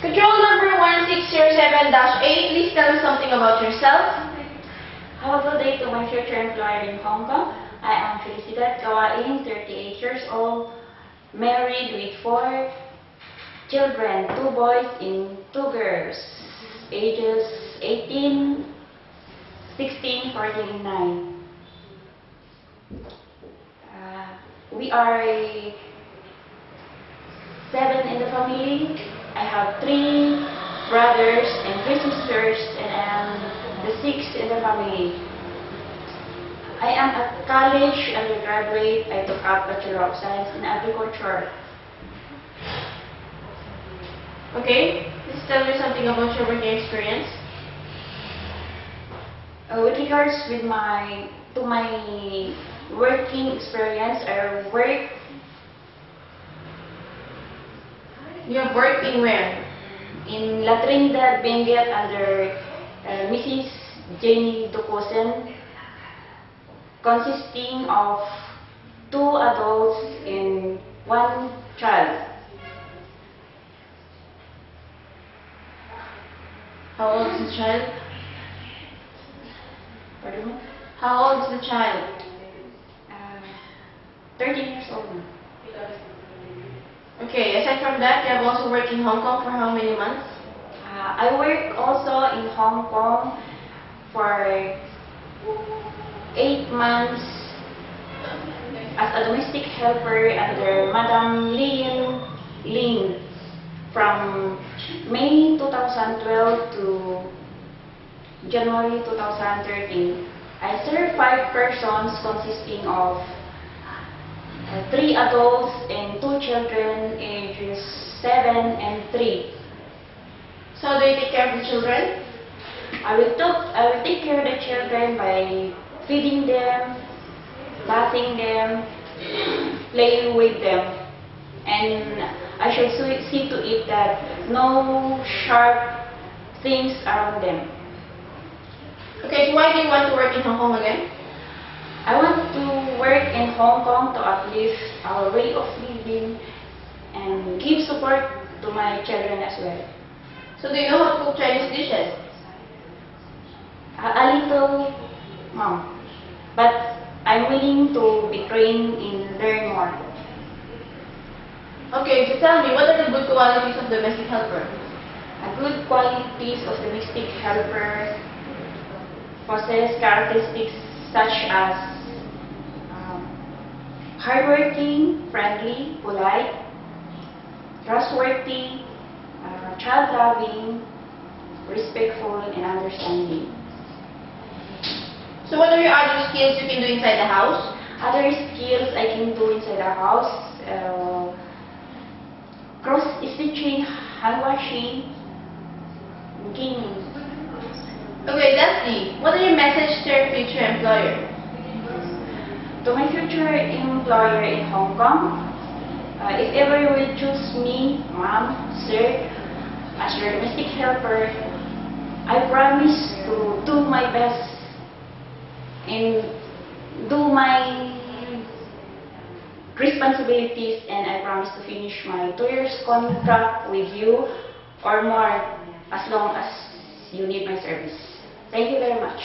Control number 1607-8, please tell me something about yourself. Have a good day to my future employer in Hong Kong. I am Felicidad Kawain, 38 years old, married with 4 children, 2 boys and 2 girls, ages 18, 16, 14, and 9. We are 7 in the family. I have 3 brothers and 3 sisters, and I am the 6th in the family. I am a college undergraduate. I took up Bachelor of Science in Agriculture. Okay, please tell me something about your working experience. With regards with my working experience, You have worked in where? in La Trinidad, Benguet under Mrs. Jenny Ducosen, consisting of 2 adults and 1 child. How old is the child? Pardon me? How old is the child? 13 years old. Okay, aside from that, you have also worked in Hong Kong for how many months? I work also in Hong Kong for 8 months as a domestic helper under Madam Lin Ling from May 2012 to January 2013. I serve 5 persons consisting of 3 adults and 2 children ages 7 and 3. So do you take care of the children? I will take care of the children by feeding them, bathing them, playing with them, and I should see to it that no sharp things around them. Okay, so why do you want to work in Hong Kong again? I want to work in Hong Kong to uplift our way of living and give support to my children as well. So do you know how to cook Chinese dishes? A little, Mom, but I'm willing to be trained in learn more. Okay, so tell me, what are the good qualities of domestic helper? A good qualities of domestic helper possess characteristics such as hardworking, friendly, polite, trustworthy, child-loving, respectful, and understanding. So what are your other skills you can do inside the house? Other skills I can do inside the house, cross-stitching, hand-washing, cleaning. Okay, lastly, what are your message to your future employer? To my future employer in Hong Kong, if ever you will choose me, Ma'am, Sir, as your domestic helper, I promise to do my best and do my responsibilities, and I promise to finish my 2 years contract with you or more as long as you need my service. Thank you very much.